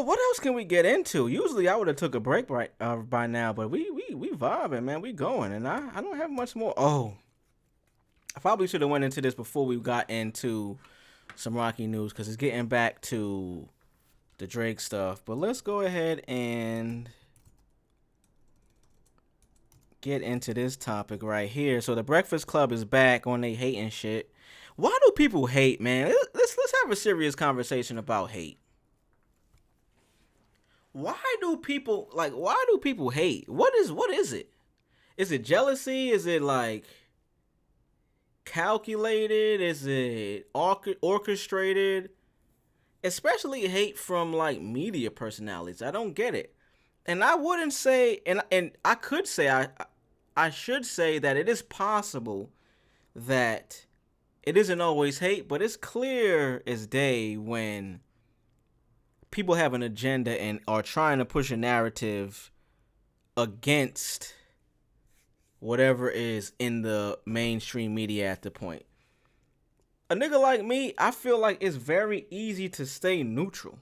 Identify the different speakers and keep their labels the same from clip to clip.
Speaker 1: What else can we get into? Usually I would have took a break by now, but we vibing, man. We going, and I don't have much more. Oh, I probably should have went into this before we got into some Rocky news because it's getting back to the Drake stuff. But let's go ahead and get into this topic right here. So the Breakfast Club is back on they hating shit. Why do people hate, man? Let's have a serious conversation about hate. Why do people hate? What is it? Is it jealousy? Is it like calculated? Is it orchestrated? Especially hate from like media personalities. I don't get it. And I wouldn't say, and I could say, I should say that it is possible that it isn't always hate, but it's clear as day when people have an agenda and are trying to push a narrative against whatever is in the mainstream media at the point. A nigga like me, I feel like it's very easy to stay neutral.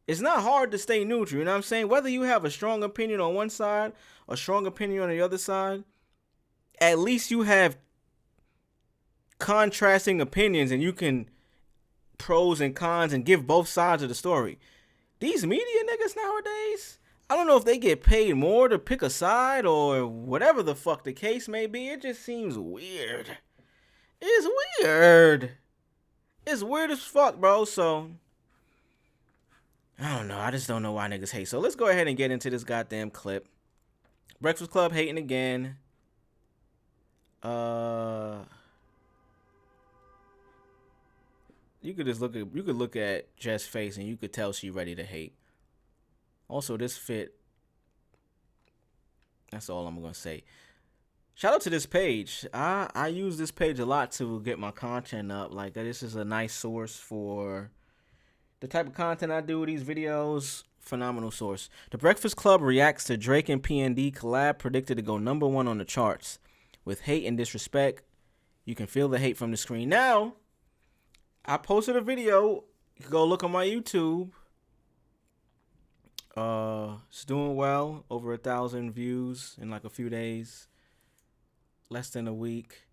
Speaker 1: It's not hard to stay neutral, you know what I'm saying? Whether you have a strong opinion on one side, a strong opinion on the other side, at least you have contrasting opinions and you can pros and cons and give both sides of the story. These media niggas nowadays, I don't know if they get paid more to pick a side or whatever the fuck the case may be. It just seems weird. It's weird. It's weird as fuck, bro. So, I don't know. I just don't know why niggas hate. So, let's go ahead and get into this goddamn clip. Breakfast Club hating again. You could look at Jess' face and you could tell she ready to hate. Also, this fit. That's all I'm gonna say. Shout out to this page. I use this page a lot to get my content up. Like, this is a nice source for the type of content I do with these videos. Phenomenal source. The Breakfast Club reacts to Drake and PND collab predicted to go #1 on the charts. With hate and disrespect, you can feel the hate from the screen. Now, I posted a video. You can go look on my YouTube. It's doing well. Over 1,000 views in like a few days. Less than a week.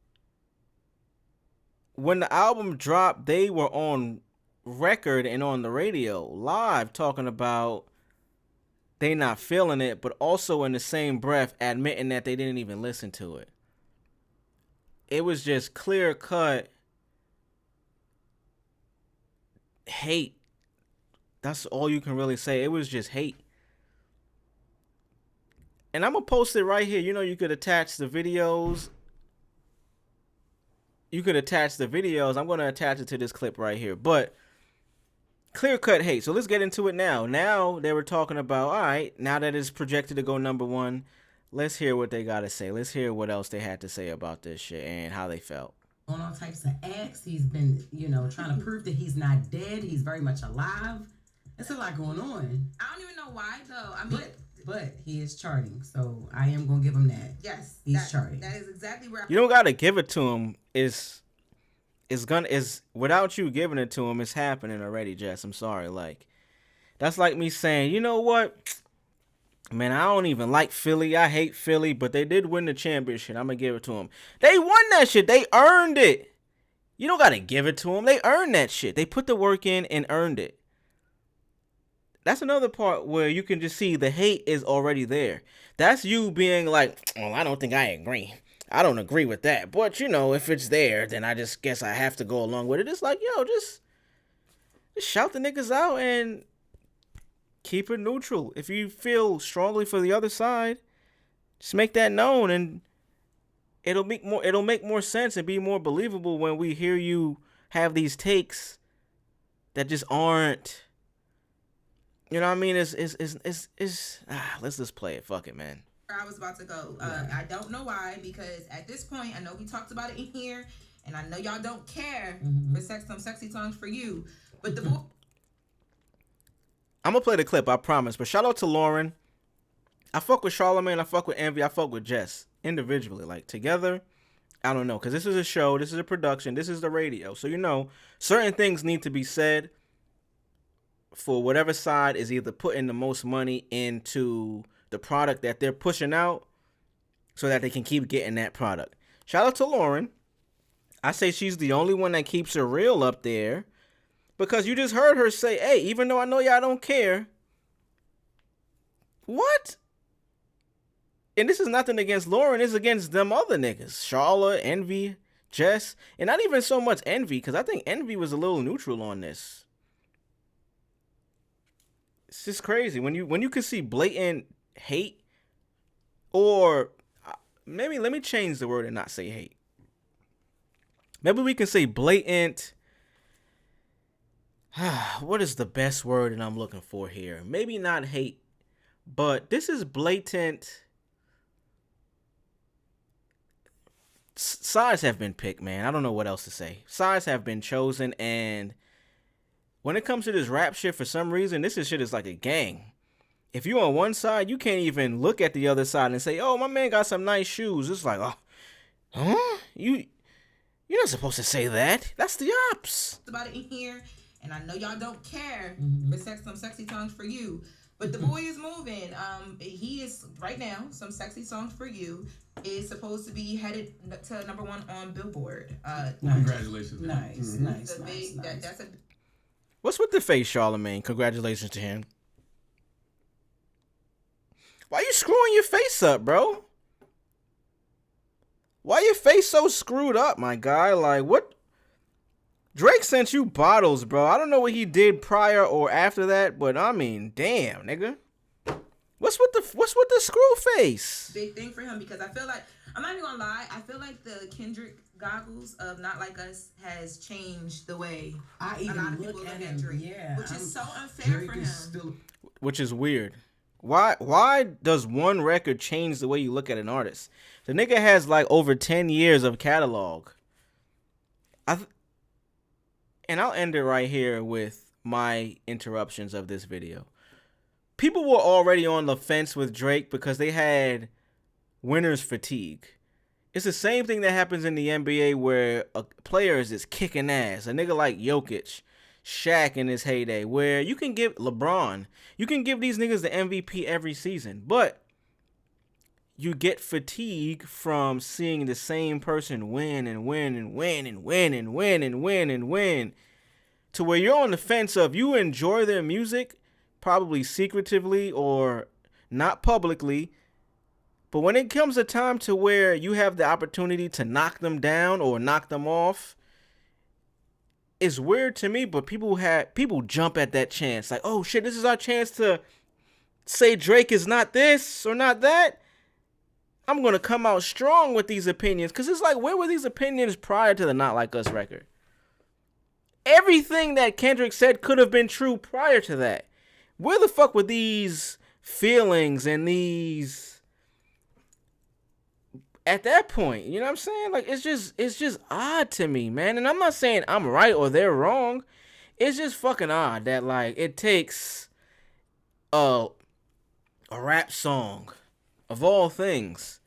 Speaker 1: When the album dropped, they were on record and on the radio live talking about they not feeling it, but also in the same breath admitting that they didn't even listen to it. It was just clear cut hate. That's all you can really say. It was just hate. And I'm going to post it right here. You know, you could attach the videos. I'm going to attach it to this clip right here. But clear cut hate. So let's get into it now. Now they were talking about, all right, now that it's projected to go #1, let's hear what they got to say. Let's hear what else they had to say about this shit and how they felt.
Speaker 2: On all types of acts. He's been, trying to prove that he's not dead. He's very much alive. There's a lot going on.
Speaker 3: I don't even know why, though. I mean,
Speaker 2: but he is charting, so I am gonna give him that.
Speaker 3: Yes,
Speaker 2: he's charting.
Speaker 3: That is exactly where
Speaker 1: you don't gotta give it to him. Is without you giving it to him, it's happening already, Jess. I'm sorry. Like, that's like me saying, you know what? Man, I don't even like Philly. I hate Philly, but they did win the championship. I'm going to give it to them. They won that shit. They earned it. You don't got to give it to them. They earned that shit. They put the work in and earned it. That's another part where you can just see the hate is already there. That's you being like, well, I don't think I agree. I don't agree with that. But, if it's there, then I just guess I have to go along with it. It's like, yo, just shout the niggas out and keep it neutral. If you feel strongly for the other side, just make that known, and it'll make more sense and be more believable when we hear you have these takes that just aren't. You know what I mean? Let's just play it. Fuck it, man.
Speaker 3: I was about to go. I don't know why, because at this point, I know we talked about it in here, and I know y'all don't care for some sexy songs for you, but the
Speaker 1: I'm gonna play the clip, I promise. But shout out to Lauren. I fuck with Charlamagne. I fuck with Envy. I fuck with Jess individually. Like, together, I don't know, because this is a show. This is a production. This is the radio. So, certain things need to be said for whatever side is either putting the most money into the product that they're pushing out so that they can keep getting that product. Shout out to Lauren. I say she's the only one that keeps it real up there, because you just heard her say, hey, even though I know y'all don't care. What? And this is nothing against Lauren. It's against them other niggas. Charla, Envy, Jess. And not even so much Envy, because I think Envy was a little neutral on this. It's just crazy. When you can see blatant hate, or maybe let me change the word and not say hate. Maybe we can say blatant. What is the best word that I'm looking for here? Maybe not hate, but this is blatant. Sides have been picked, man. I don't know what else to say. Sides have been chosen, and when it comes to this rap shit, for some reason, this shit is like a gang. If you're on one side, you can't even look at the other side and say, oh, my man got some nice shoes. It's like, oh, huh? You're not supposed to say that. That's the ops.
Speaker 3: About it in here, and I know y'all don't care for some sexy songs for you, but the boy is moving. He is right now. Some sexy songs for you is supposed to be headed to #1 on Billboard.
Speaker 4: Congratulations.
Speaker 2: Nice.
Speaker 3: That's a.
Speaker 1: What's with the face, Charlamagne? Congratulations to him. Why you screwing your face up, bro? Why your face so screwed up, my guy? Like, what? Drake sent you bottles, bro. I don't know what he did prior or after that, but I mean, damn, nigga. What's with the screw face?
Speaker 3: Big thing for him, because I feel like, I'm not even gonna lie, I feel like the Kendrick goggles of Not Like Us has changed the way
Speaker 2: I even
Speaker 3: a lot of people look at Drake, which is so unfair for him.
Speaker 1: Which is weird. Why does one record change the way you look at an artist? The nigga has like over 10 years of catalog. And I'll end it right here with my interruptions of this video. People were already on the fence with Drake because they had winner's fatigue. It's the same thing that happens in the NBA where a player is just kicking ass. A nigga like Jokic, Shaq in his heyday, where you can give LeBron, you can give these niggas the MVP every season, but you get fatigue from seeing the same person win and win and win and win and win and win and win, to where you're on the fence of you enjoy their music, probably secretively or not publicly, but when it comes a time to where you have the opportunity to knock them down or knock them off, it's weird to me, but people jump at that chance. Like, oh shit, this is our chance to say Drake is not this or not that. I'm going to come out strong with these opinions. Because it's like, where were these opinions prior to the Not Like Us record? Everything that Kendrick said could have been true prior to that. Where the fuck were these feelings and these... At that point, you know what I'm saying? Like, it's just odd to me, man. And I'm not saying I'm right or they're wrong. It's just fucking odd that, like, it takes a rap song, of all things,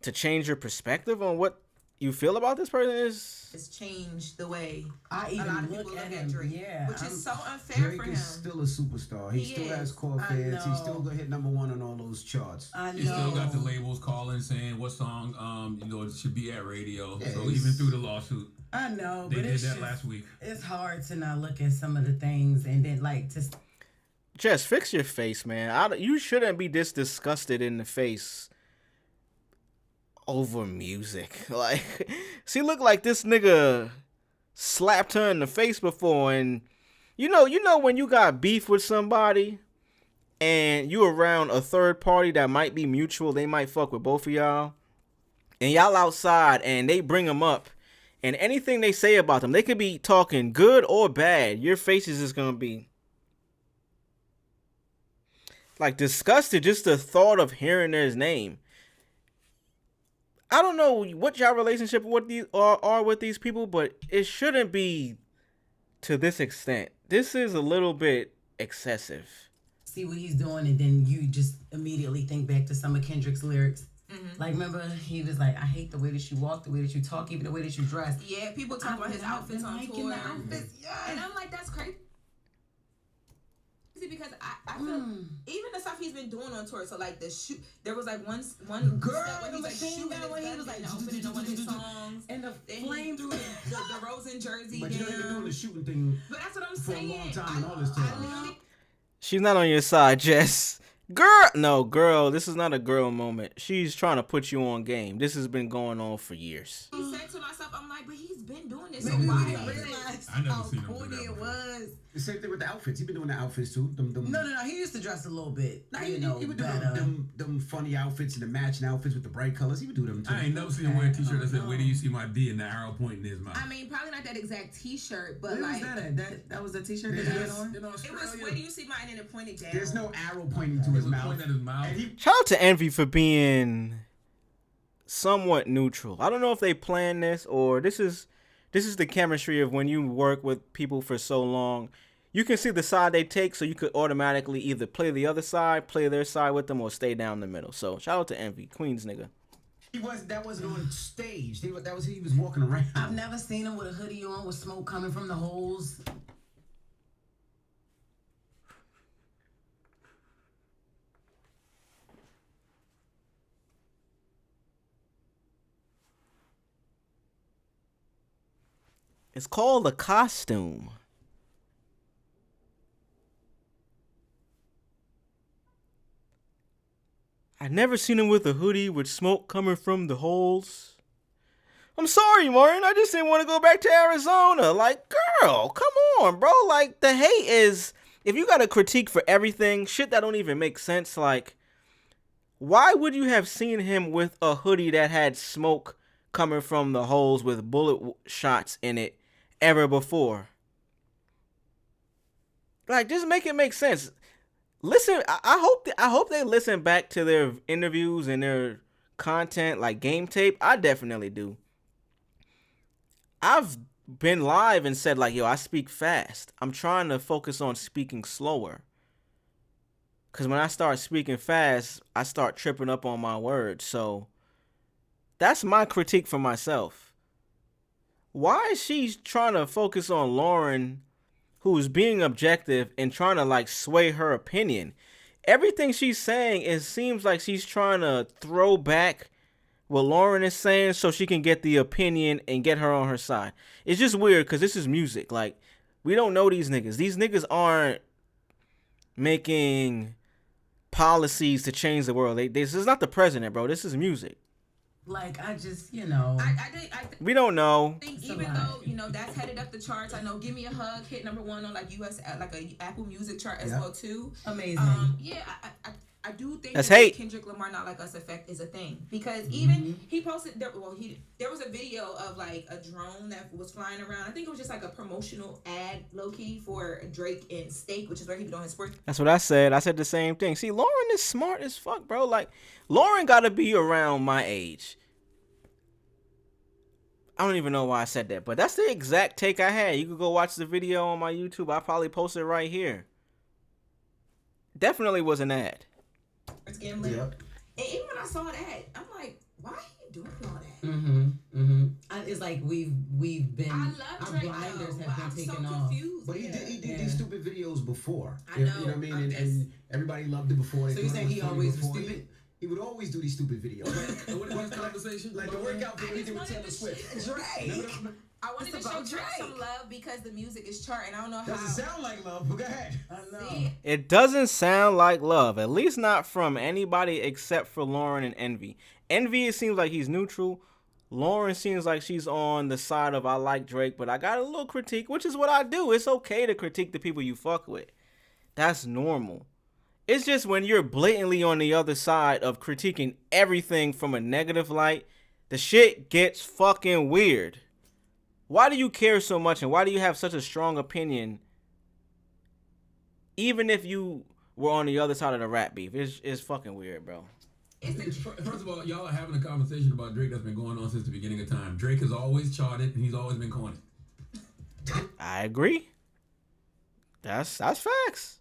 Speaker 1: to change your perspective on what you feel about this person is...
Speaker 3: It's changed the way
Speaker 2: I
Speaker 3: a lot of
Speaker 2: even
Speaker 3: people
Speaker 2: look
Speaker 3: look
Speaker 2: at
Speaker 3: at Drake,
Speaker 2: him,
Speaker 3: which is so unfair
Speaker 4: Drake
Speaker 3: for him.
Speaker 4: is still a superstar. He still has core fans. He's still gonna hit #1 on all those charts.
Speaker 2: I know.
Speaker 5: You still got the labels calling saying what song it should be at radio.
Speaker 4: Yeah,
Speaker 5: so even through the lawsuit,
Speaker 2: I know,
Speaker 5: they
Speaker 2: but
Speaker 5: did
Speaker 2: it's
Speaker 5: that
Speaker 2: just,
Speaker 5: last week.
Speaker 2: It's hard to not look at some of the things and then like to.
Speaker 1: Just fix your face, man. You shouldn't be this disgusted in the face over music. Like, she looked like this nigga slapped her in the face before, and you know when you got beef with somebody and you around a third party that might be mutual, they might fuck with both of y'all, and y'all outside and they bring them up, and anything they say about them, they could be talking good or bad, your face is just gonna be like disgusted just the thought of hearing his name. I don't know what y'all relationship with these are with these people, but it shouldn't be to this extent. This is a little bit excessive.
Speaker 2: See what he's doing, and then you just immediately think back to some of Kendrick's lyrics. Mm-hmm. Like, remember, he was like, I hate the way that you walk, the way that you talk, even the way that you dress.
Speaker 3: Yeah, people talk about his outfits on tour. And I'm like, that's crazy. because I feel even the stuff he's been doing on tour. So like the shoot, there was like one
Speaker 2: girl
Speaker 3: when
Speaker 2: the
Speaker 3: he's like
Speaker 2: machine
Speaker 3: shooting
Speaker 2: gun when he was like
Speaker 3: opening one of his songs,
Speaker 2: and the flame
Speaker 3: threw the Rosen jersey
Speaker 4: But you know, they've been doing
Speaker 3: down.
Speaker 4: the shooting thing
Speaker 3: But that's what I'm
Speaker 4: for
Speaker 3: saying.
Speaker 4: a long time and all this time.
Speaker 1: She's not on your side, Jess. Girl, this is not a girl moment. She's trying to put you on game. This has been going on for years.
Speaker 3: He said to myself, I'm like, but he's been doing this.
Speaker 2: Maybe
Speaker 3: so
Speaker 2: we
Speaker 3: why
Speaker 2: didn't
Speaker 3: is it?
Speaker 2: realize
Speaker 5: I never
Speaker 2: how
Speaker 5: seen him do
Speaker 2: corny
Speaker 5: that
Speaker 2: it
Speaker 5: before.
Speaker 2: was.
Speaker 4: The same thing with the outfits. He been doing the outfits too.
Speaker 2: No. He used to dress a little bit.
Speaker 4: Nah,
Speaker 2: You
Speaker 4: he
Speaker 2: know,
Speaker 4: would do
Speaker 2: better.
Speaker 4: them funny outfits and the matching outfits with the bright colors. He would do them too.
Speaker 5: I ain't never seen him wear a t-shirt that said, "Where do you see my D?" and the arrow pointing in his mouth.
Speaker 3: I mean, probably not that exact T-shirt, but
Speaker 2: Where
Speaker 3: like
Speaker 2: was that at? That was the T-shirt that he had on?
Speaker 5: In
Speaker 3: it was.
Speaker 5: Australia,
Speaker 3: Where do you see mine? And it pointed down.
Speaker 4: There's no arrow pointing to
Speaker 5: he
Speaker 4: his
Speaker 5: was
Speaker 4: mouth.
Speaker 5: pointing at his mouth.
Speaker 4: And he,
Speaker 1: Shout out to Envy for being somewhat neutral. I don't know if they planned this or this is the chemistry of when you work with people for so long. You can see the side they take, so you could automatically either play the other side, play their side with them, or stay down the middle. So shout out to Envy, Queens nigga.
Speaker 4: that wasn't on stage. He was walking around.
Speaker 2: I've never seen him with a hoodie on with smoke coming from the holes.
Speaker 1: It's called a costume. I never seen him with a hoodie with smoke coming from the holes. I'm sorry, Martin. I just didn't want to go back to Arizona. Like, girl, come on, bro. Like, the hate is, if you got a critique for everything, shit that don't even make sense, like, why would you have seen him with a hoodie that had smoke coming from the holes with bullet shots in it ever before? Like, just make it make sense. Listen, I hope they listen back to their interviews and their content, like game tape. I definitely do. I've been live and said, like, yo, I speak fast. I'm trying to focus on speaking slower. Because when I start speaking fast, I start tripping up on my words. So that's my critique for myself. Why is she trying to focus on Lauren, who's being objective and trying to like sway her opinion? Everything she's saying, it seems like she's trying to throw back what Lauren is saying so she can get the opinion and get her on her side. It's just weird because this is music. Like, we don't know these niggas. These niggas aren't making policies to change the world. This is not the president, bro. This is music.
Speaker 2: Like, I just, you know.
Speaker 1: We don't know.
Speaker 3: I think even though, you know, that's headed up the charts. I know Give Me a Hug hit #1 on like US, like a Apple Music chart as well too.
Speaker 2: Amazing.
Speaker 3: Yeah, I do think
Speaker 1: that's
Speaker 3: that
Speaker 1: hate.
Speaker 3: Kendrick Lamar Not Like Us effect is a thing because even he posted there was a video of like a drone that was flying around. I think it was just like a promotional ad low key for Drake and Steak, which is where he was doing his sports.
Speaker 1: That's what I said. I said the same thing. See, Lauren is smart as fuck, bro. Like, Lauren gotta be around my age. I don't even know why I said that, but that's the exact take I had. You could go watch the video on my YouTube. I probably posted it right here. Definitely was an ad.
Speaker 3: Gambling. Yep. And even when I saw that, I'm like, why are you doing all that?
Speaker 2: It's like we've been.
Speaker 3: I love
Speaker 2: our
Speaker 3: Drake,
Speaker 2: blinders
Speaker 3: though,
Speaker 2: have
Speaker 3: I'm
Speaker 2: been taken
Speaker 3: so
Speaker 2: off.
Speaker 3: confused.
Speaker 4: But he did these stupid videos before.
Speaker 3: I know.
Speaker 4: You know what I mean? And everybody loved it before.
Speaker 2: So you saying he always was stupid?
Speaker 4: He would always do these stupid videos.
Speaker 5: What is this conversation?
Speaker 4: Like the workout video he did with Taylor Swift.
Speaker 2: Drake.
Speaker 3: I wanted to show Drake some love because the music is charting. I don't know how.
Speaker 4: Doesn't sound like love, but go ahead.
Speaker 2: I know.
Speaker 3: See?
Speaker 1: It doesn't sound like love, at least not from anybody except for Lauren and Envy. Envy, it seems like he's neutral. Lauren seems like she's on the side of I like Drake, but I got a little critique, which is what I do. It's okay to critique the people you fuck with. That's normal. It's just when you're blatantly on the other side of critiquing everything from a negative light, the shit gets fucking weird. Why do you care so much and why do you have such a strong opinion even if you were on the other side of the rap beef? It's fucking weird, bro.
Speaker 5: First of all, y'all are having a conversation about Drake that's been going on since the beginning of time. Drake has always charted and he's always been corny.
Speaker 1: I agree. That's facts.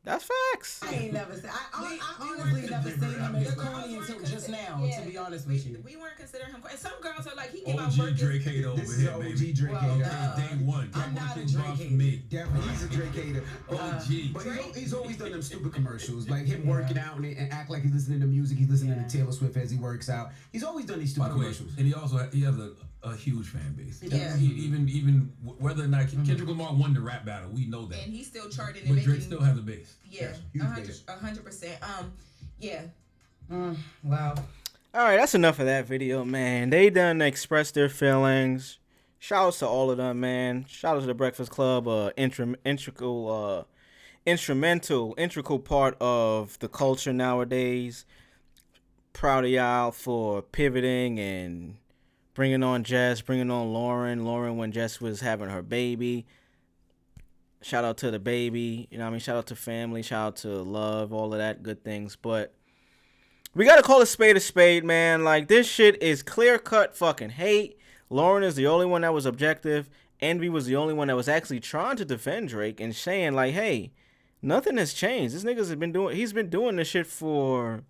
Speaker 1: That's facts.
Speaker 2: I ain't never seen. I honestly never seen him as corny until just now. To be honest with you,
Speaker 3: we weren't considering him. And some girls are like, he came out
Speaker 5: OG
Speaker 3: working.
Speaker 5: Drake hater over here, baby.
Speaker 4: OG Drake hater.
Speaker 5: Day one.
Speaker 2: I'm not a Drake hater.
Speaker 5: Me.
Speaker 4: Definitely, he's a Drake hater.
Speaker 5: OG.
Speaker 4: But he's always done them stupid commercials, like him working out and act like he's listening to music. He's listening to Taylor Swift as he works out. He's always done these stupid commercials.
Speaker 5: And he has a huge fan base.
Speaker 3: Yeah.
Speaker 5: Even whether or not Kendrick Lamar won the rap battle, we know that.
Speaker 3: And he's still charting and
Speaker 5: But
Speaker 3: making.
Speaker 5: Drake still has a base.
Speaker 3: Yeah,
Speaker 4: Yes,
Speaker 3: 100%. Yeah.
Speaker 2: wow.
Speaker 1: All right, that's enough of that video, man. They done expressed their feelings. Shout outs to all of them, man. Shout out to the Breakfast Club, integral part of the culture nowadays. Proud of y'all for pivoting and bringing on Jess, bringing on Lauren when Jess was having her baby. Shout out to the baby, you know what I mean? Shout out to family, shout out to love, all of that good things. But we got to call a spade, man. Like, this shit is clear-cut fucking hate. Lauren is the only one that was objective. Envy was the only one that was actually trying to defend Drake and saying, like, hey, nothing has changed. This nigga's been doing this shit for...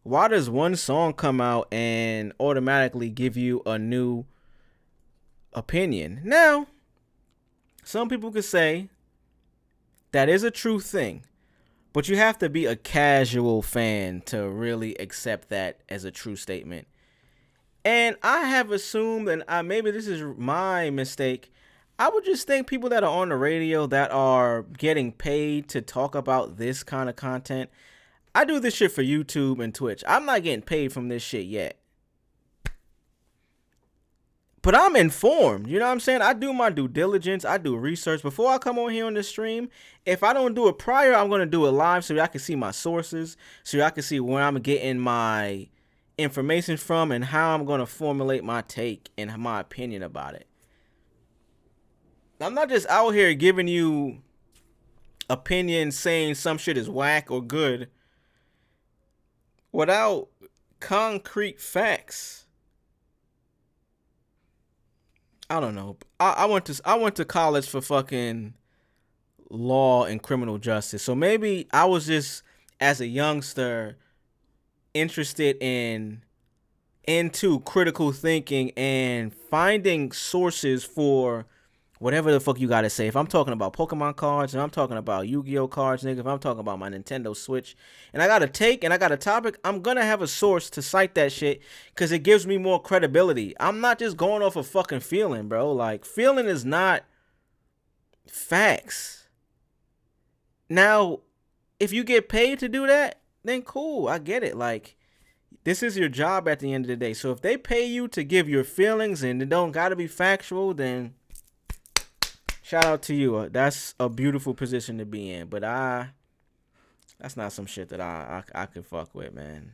Speaker 1: Why does one song come out and automatically give you a new opinion? Now, some people could say that is a true thing, but you have to be a casual fan to really accept that as a true statement. And I have assumed, and maybe this is my mistake, I would just think people that are on the radio that are getting paid to talk about this kind of content. I do this shit for YouTube and Twitch. I'm not getting paid from this shit yet. But I'm informed. You know what I'm saying? I do my due diligence. I do research. Before I come on here on the stream, if I don't do it prior, I'm going to do it live so y'all can see my sources. So y'all can see where I'm getting my information from and how I'm going to formulate my take and my opinion about it. I'm not just out here giving you opinions saying some shit is whack or good without concrete facts. I don't know. I went to college for fucking law and criminal justice. So maybe I was just, as a youngster, interested into critical thinking and finding sources for whatever the fuck you gotta say. If I'm talking about Pokemon cards, and I'm talking about Yu-Gi-Oh cards, nigga, if I'm talking about my Nintendo Switch, and I got a take, and I got a topic, I'm gonna have a source to cite that shit, because it gives me more credibility. I'm not just going off of fucking feeling, bro. Like, feeling is not facts. Now, if you get paid to do that, then cool, I get it. Like, this is your job at the end of the day. So if they pay you to give your feelings, and it don't gotta be factual, then shout out to you. That's a beautiful position to be in. But that's not some shit that I could fuck with, man.